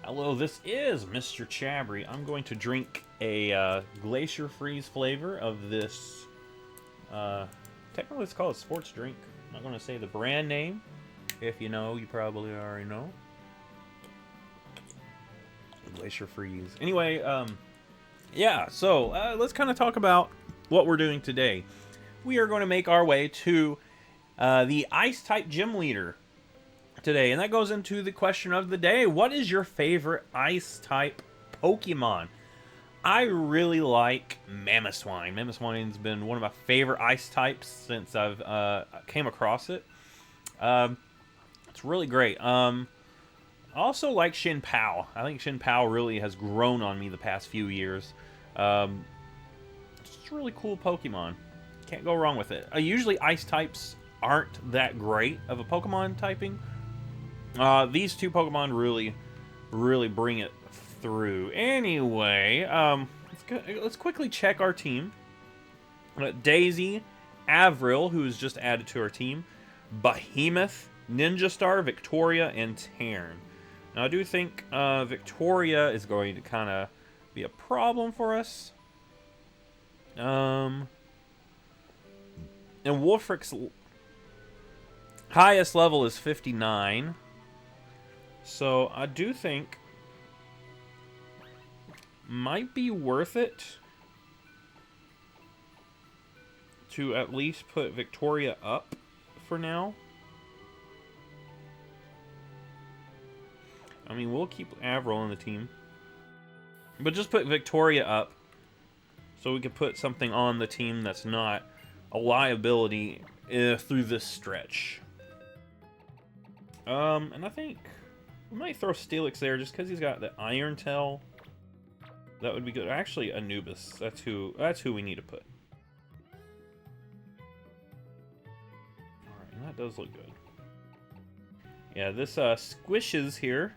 Hello, this is MrChabry. I'm going to drink a Glacier Freeze flavor of this. Technically, it's called a sports drink. I'm not going to say the brand name. If you know, you probably already know. Glacier Freeze. Anyway, yeah, so let's kind of talk about what we're doing today. We are going to make our way to the Ice-type gym leader today, and that goes into the question of the day. What is your favorite Ice-type Pokemon? I really like Mamoswine. Mamoswine's been one of my favorite Ice types since I've came across it. It's really great. I also like Shinpao. I think Shinpao really has grown on me the past few years. It's just a really cool Pokemon. Can't go wrong with it. Usually Ice types aren't that great of a Pokemon typing. These two Pokemon really bring it through. Anyway, let's quickly check our team. Daisy, Avril, who's just added to our team, Behemoth, Ninja Star, Victoria, and Tarn. Now, I do think Victoria is going to kind of be a problem for us. And Wolfric's highest level is 59. So I do think might be worth it to at least put Victoria up for now. I mean, we'll keep Avril on the team, but just put Victoria up so we can put something on the team that's not a liability through this stretch. And I think we might throw Steelix there just because he's got the Iron Tail. That would be good. Actually, Anubis. That's who we need to put. Alright, and that does look good. Yeah, this Squishes here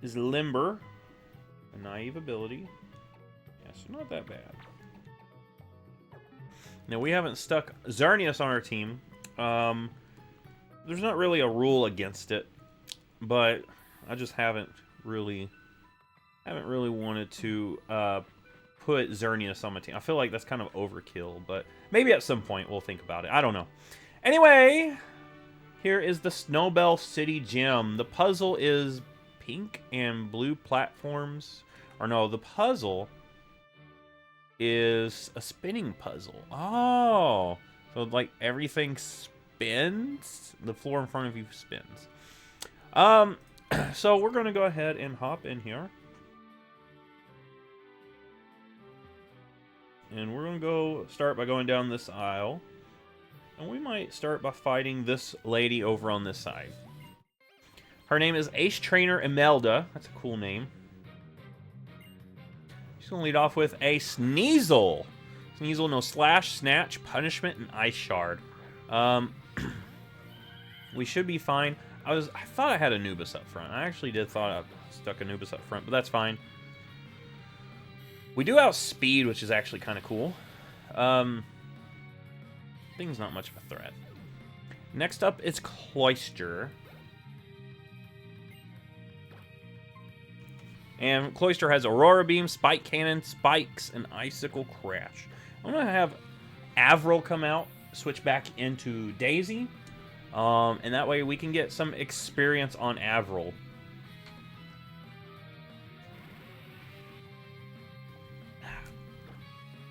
is Limber. A naive ability. Yeah, so not that bad. Now, we haven't stuck Xerneas on our team. There's not really a rule against it, but I just haven't really wanted to put Xerneas on my team. I feel like that's kind of overkill, but maybe at some point we'll think about it. I don't know. Anyway, here is the Snowbell City Gym. The puzzle is pink and blue platforms. Or no, the puzzle is a spinning puzzle. Oh, so like everything spins? The floor in front of you spins. So we're going to go ahead and hop in here. And we're going to go start by going down this aisle. And we might start by fighting this lady over on this side. Her name is Ace Trainer Imelda. That's a cool name. She's going to lead off with a Sneasel. Sneasel knows Slash, Snatch, Punishment, and Ice Shard. We should be fine. I thought I had Anubis up front. I actually did thought I stuck Anubis up front, but that's fine. We do outspeed, which is actually kind of cool. Thing's not much of a threat. Next up is Cloyster. And Cloyster has Aurora Beam, Spike Cannon, Spikes, and Icicle Crash. I'm going to have Avril come out, switch back into Daisy. And that way we can get some experience on Avril.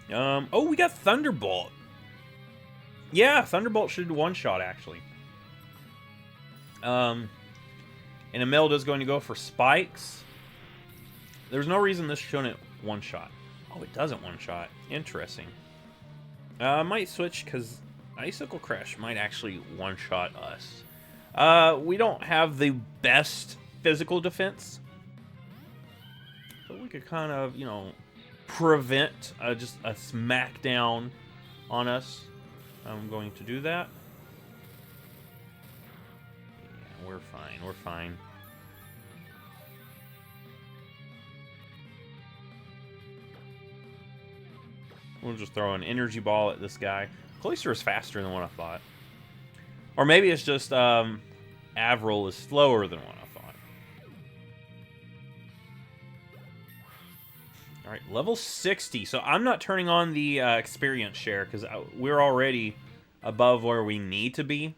Oh, we got Thunderbolt. Yeah, Thunderbolt should one-shot, actually. And Imelda's going to go for Spikes. There's no reason this shouldn't one-shot. Oh, it doesn't one-shot. Interesting. I might switch, because Icicle Crash might actually one-shot us. We don't have the best physical defense. But we could kind of, you know, prevent just a smackdown on us. I'm going to do that. Yeah, we're fine. We're fine. We'll just throw an energy ball at this guy. Cloyster is faster than what I thought. Or maybe it's just Avril is slower than what I thought. All right, level 60. So I'm not turning on the experience share because we're already above where we need to be.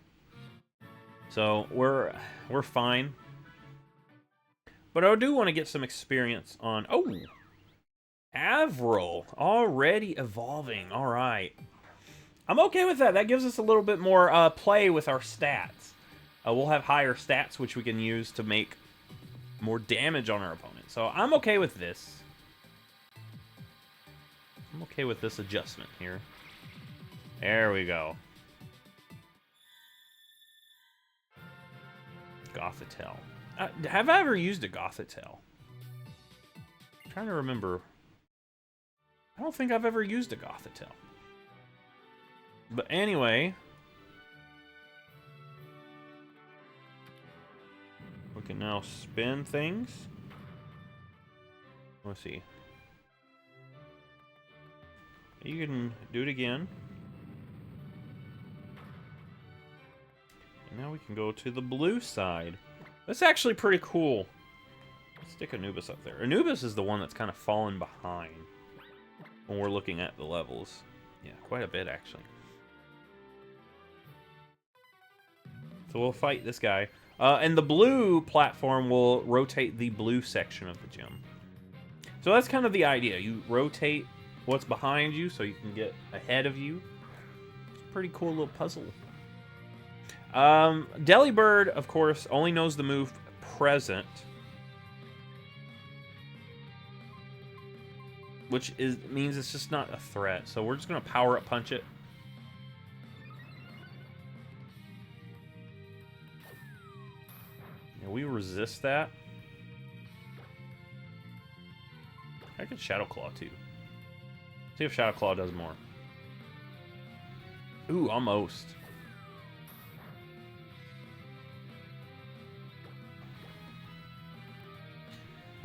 So we're fine. But I do want to get some experience on... Oh! Avril. Already evolving. All right. I'm okay with that. That gives us a little bit more play with our stats. We'll have higher stats, which we can use to make more damage on our opponent. So I'm okay with this. I'm okay with this adjustment here. There we go. Gothitelle. Have I ever used a Gothitelle? I'm trying to remember. I don't think I've ever used a Gothitelle. But anyway, we can now spin things. Let's see. You can do it again. And now we can go to the blue side. That's actually pretty cool. Let's stick Anubis up there. Anubis is the one that's kind of fallen behind when we're looking at the levels. Yeah, quite a bit, actually. So we'll fight this guy. And the blue platform will rotate the blue section of the gym. So that's kind of the idea. You rotate what's behind you so you can get ahead of you. It's a pretty cool little puzzle. Delibird, of course, only knows the move present. Which means it's just not a threat. So we're just going to power up punch it. Yeah, we resist that. I could Shadow Claw too. See if Shadow Claw does more. Ooh, almost.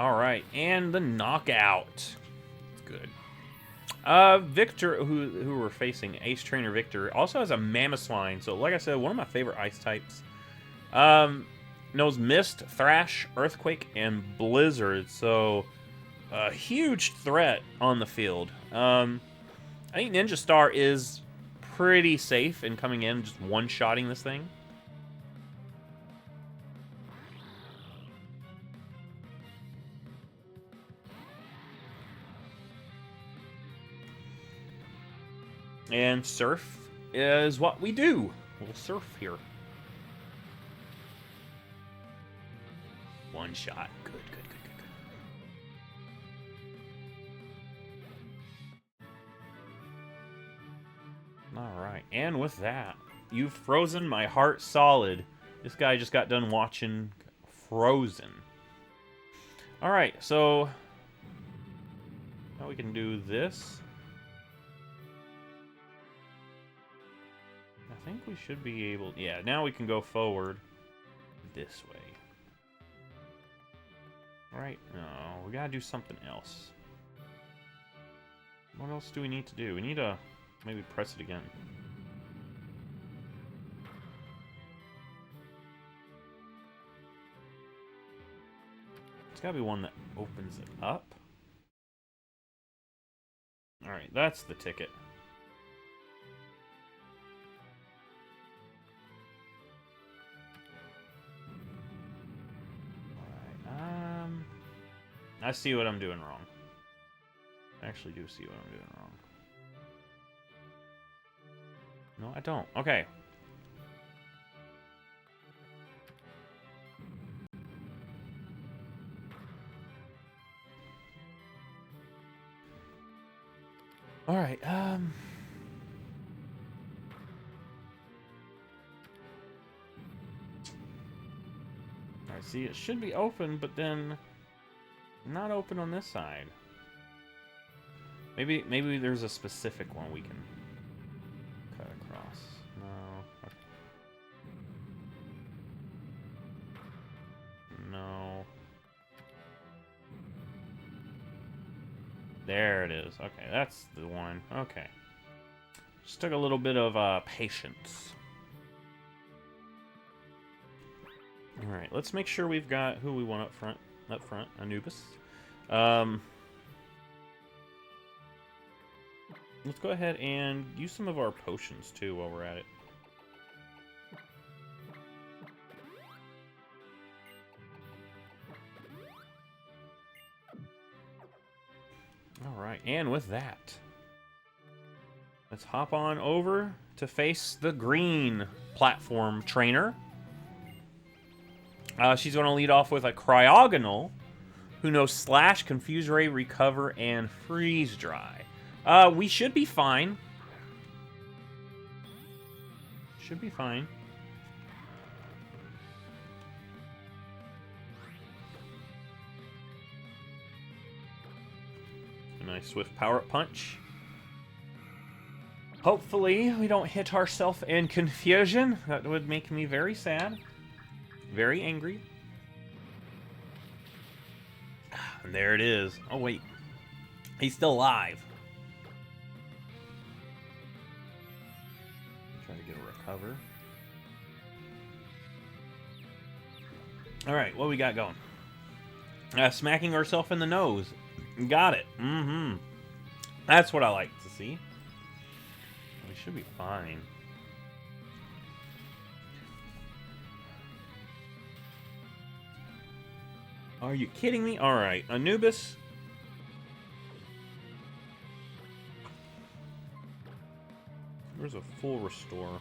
Alright, and the knockout. It's good. Victor, who we're facing, Ace Trainer Victor, also has a Mamoswine. So, like I said, one of my favorite ice types. Knows Mist, Thrash, Earthquake, and Blizzard. So, a huge threat on the field. I think Ninja Star is pretty safe in coming in, just one-shotting this thing. And surf is what we do. We'll surf here. One shot. Good, good, good, good, good. Alright, and with that, you've frozen my heart solid. This guy just got done watching Frozen. Alright, so now we can do this. I think we should be able... Yeah, now we can go forward this way. Right? No, we gotta do something else. What else do we need to do? We need to maybe press it again. It's gotta be one that opens it up. Alright, that's the ticket. I see what I'm doing wrong. I actually do see what I'm doing wrong. No, I don't. Okay. Alright, Alright, see, it should be open, but then... not open on this side. Maybe there's a specific one we can cut across. No. Okay. No. There it is. Okay, that's the one. Okay. Just took a little bit of patience. Alright, let's make sure we've got who we want up front. Anubis. Let's go ahead and use some of our potions, too, while we're at it. Alright, and with that, let's hop on over to face the green platform trainer. She's going to lead off with a Cryogonal, who knows Slash, Confuse Ray, Recover, and Freeze Dry. We should be fine. Should be fine. A nice swift power-up punch. Hopefully, we don't hit ourselves in confusion. That would make me very sad. Very angry. And there it is. Oh, wait. He's still alive. Try to get a recover. Alright, what we got going? Smacking ourselves in the nose. Got it. Mm-hmm. That's what I like to see. We should be fine. Are you kidding me? Alright, Anubis. Where's a full restore?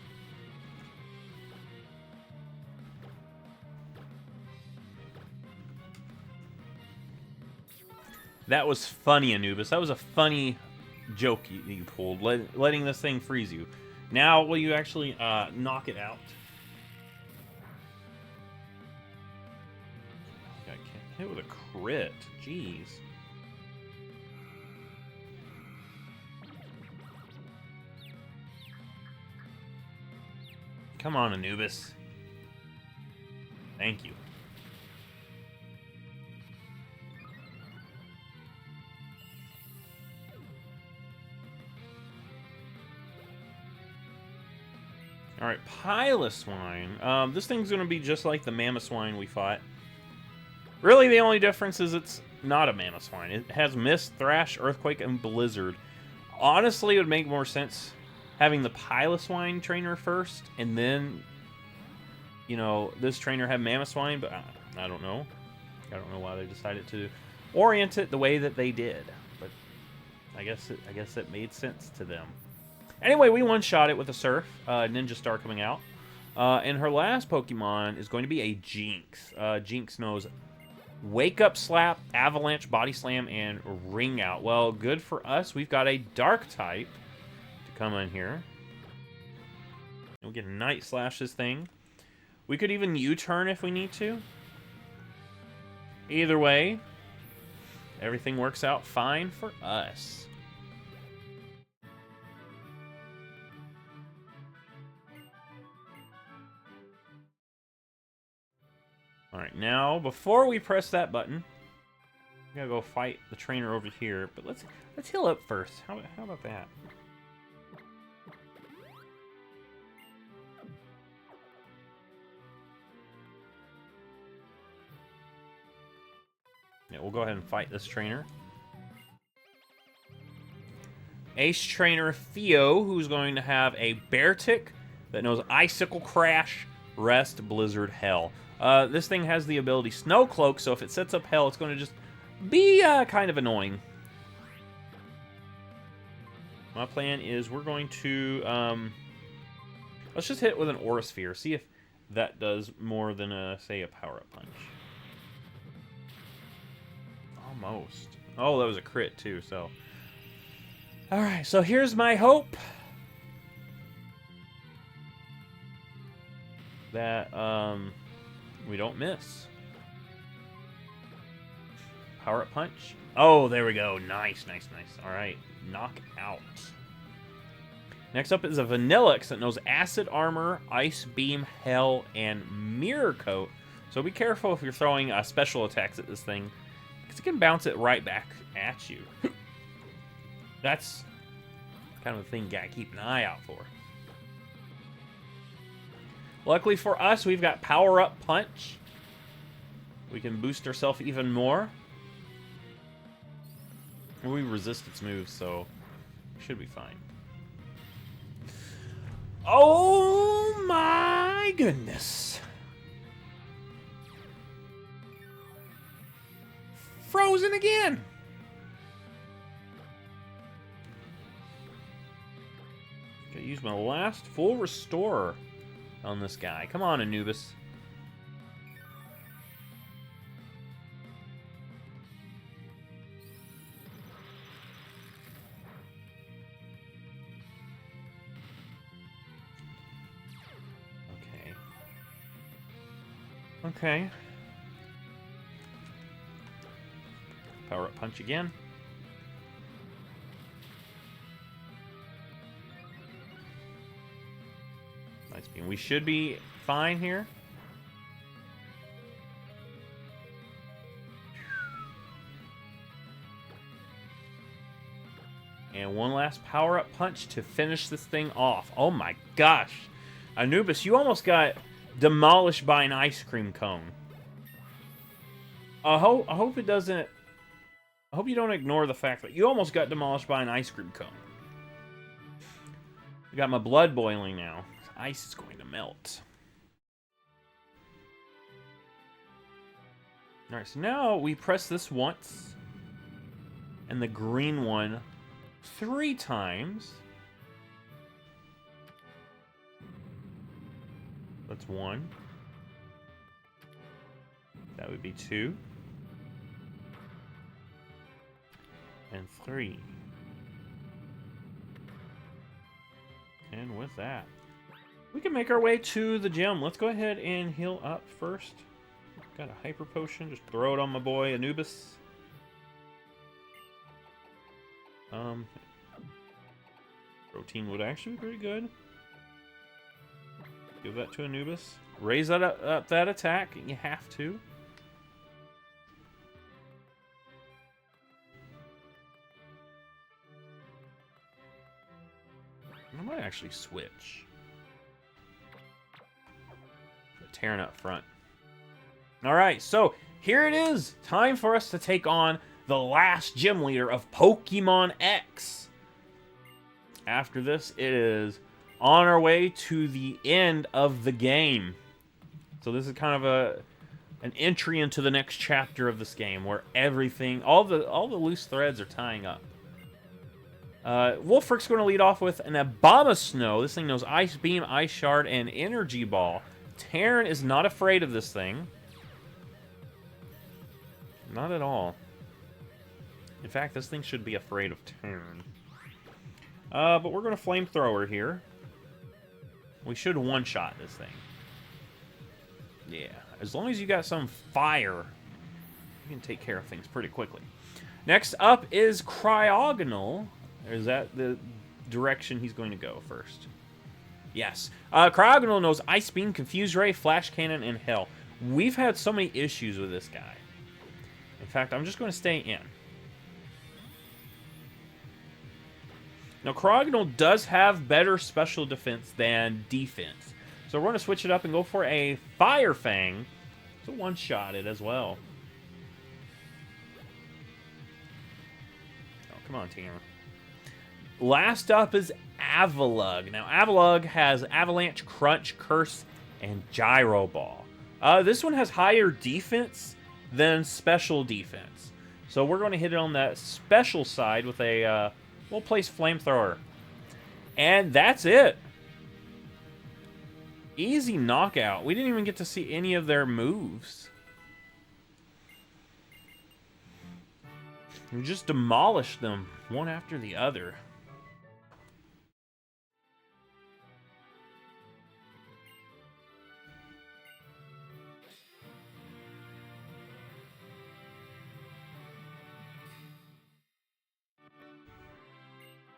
That was funny, Anubis. That was a funny joke you pulled, letting this thing freeze you. Now, will you actually knock it out? Got hit with a crit. Jeez. Come on, Anubis. Thank you. Alright, Piloswine. This thing's going to be just like the Mamoswine we fought. Really, the only difference is it's not a Mamoswine. It has Mist, Thrash, Earthquake, and Blizzard. Honestly, it would make more sense having the Piloswine trainer first, and then, you know, this trainer have Mamoswine, but I don't know. I don't know why they decided to orient it the way that they did. But I guess it made sense to them. Anyway, we one-shot it with a Surf, Ninja Star coming out. And her last Pokemon is going to be a Jinx. Jinx knows Wake Up Slap, Avalanche, Body Slam, and Ring Out. Well, good for us. We've got a Dark type to come in here. And we can Night Slash this thing. We could even U-turn if we need to. Either way, everything works out fine for us. Alright, now, before we press that button, we gotta go fight the trainer over here. But let's heal up first. How about that? Yeah, we'll go ahead and fight this trainer. Ace Trainer Theo, who's going to have a Beartic that knows Icicle Crash, Rest, Blizzard, Hell. This thing has the ability Snow Cloak, so if it sets up Hell, it's going to just be kind of annoying. My plan is we're going to... let's just hit it with an Aura Sphere. See if that does more than, say, a Power-Up Punch. Almost. Oh, that was a crit, too, so... Alright, so here's my hope. That, we don't miss. Power-Up Punch. Oh, there we go. Nice, nice, nice. Alright, knock out. Next up is a Vanillix that knows Acid Armor, Ice Beam, Hell, and Mirror Coat. So be careful if you're throwing special attacks at this thing, because it can bounce it right back at you. That's kind of a thing you gotta keep an eye out for. Luckily for us, we've got Power-Up Punch. We can boost ourselves even more. We resist its moves, so Should be fine. Oh my goodness. Frozen again. Gotta use my last full restore on this guy. Come on, Anubis. Okay. Power up punch again. Nice beam. We should be fine here. And one last power up punch to finish this thing off. Oh my gosh. Anubis, you almost got demolished by an ice cream cone. I hope it doesn't... I hope you don't ignore the fact that you almost got demolished by an ice cream cone. I got my blood boiling now. Ice is going to melt. Alright, so now we press this once. And the green one 3 times. That's 1. That would be 2. And 3. And with that, we can make our way to the gym. Let's go ahead and heal up first. Got a hyper potion. Just throw it on my boy Anubis. Protein would actually be pretty good. Give that to Anubis. Raise that up that attack. You have to. I might actually switch. Tearing up front. Alright, so here it is. Time for us to take on the last gym leader of Pokemon X. After this, it is on our way to the end of the game. So this is kind of an entry into the next chapter of this game, where everything, all the loose threads are tying up. Wolfric's going to lead off with an Abomasnow. This thing knows Ice Beam, Ice Shard, and Energy Ball. Terran is not afraid of this thing. Not at all. In fact, this thing should be afraid of Terran. But we're going to Flamethrower here. We should one-shot this thing. Yeah, as long as you got some fire, you can take care of things pretty quickly. Next up is Cryogonal. Is that the direction he's going to go first? Yes. Cryogonal knows Ice Beam, Confuse Ray, Flash Cannon, and Hell. We've had so many issues with this guy. In fact, I'm just going to stay in. Now, Cryogonal does have better special defense than defense. So we're going to switch it up and go for a Fire Fang. So one-shot it as well. Oh, come on, Tanner. Last up is Avalugg. Now, Avalugg has Avalanche, Crunch, Curse, and Gyro Ball. This one has higher defense than special defense. So we're going to hit it on that special side with a... we'll place Flamethrower. And that's it. Easy knockout. We didn't even get to see any of their moves. We just demolished them one after the other.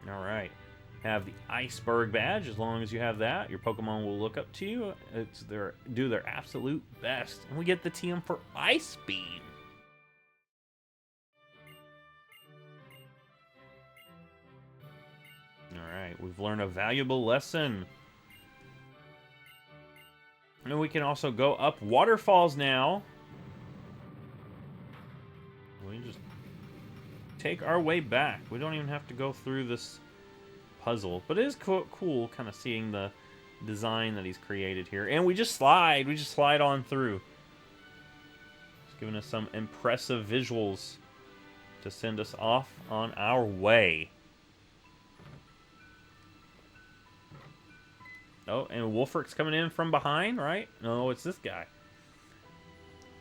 Alright. Have the Iceberg badge. As long as you have that, your Pokemon will look up to you. Do their absolute best. And we get the TM for Ice Beam. Alright, we've learned a valuable lesson. And we can also go up waterfalls now. We just take our way back. We don't even have to go through this puzzle. But it is cool kind of seeing the design that he's created here. And we just slide. We just slide on through. It's giving us some impressive visuals to send us off on our way. Oh, and Wolfrick's coming in from behind, right? No, it's this guy.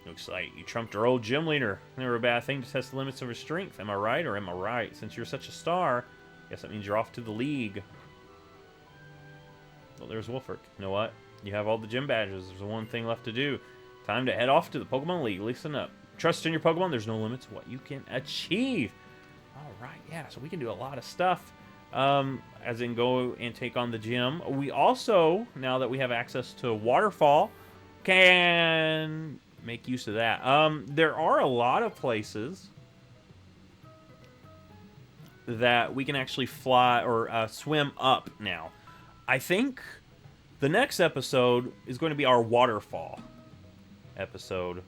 Looks like you trumped our old gym leader. Never a bad thing to test the limits of her strength. Am I right or am I right? Since you're such a star, guess that means you're off to the league. Well, there's Wolfrick. You know what? You have all the gym badges. There's one thing left to do. Time to head off to the Pokemon League. Listen up. Trust in your Pokemon. There's no limits to what you can achieve. All right, yeah, so we can do a lot of stuff. As in go and take on the gym. We also, now that we have access to Waterfall, can make use of that. There are a lot of places that we can actually fly or swim up now. I think the next episode is going to be our Waterfall episode.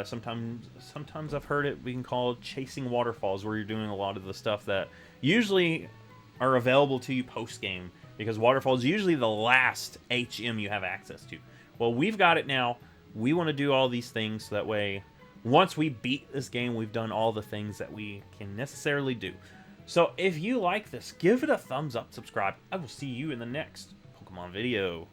Sometimes I've heard it being called Chasing Waterfalls, where you're doing a lot of the stuff that usually are available to you post-game, because Waterfall is usually the last HM you have access to. Well, we've got it now. We want to do all these things so that way, once we beat this game, we've done all the things that we can necessarily do. So if you like this, give it a thumbs up, subscribe. I will see you in the next Pokemon video.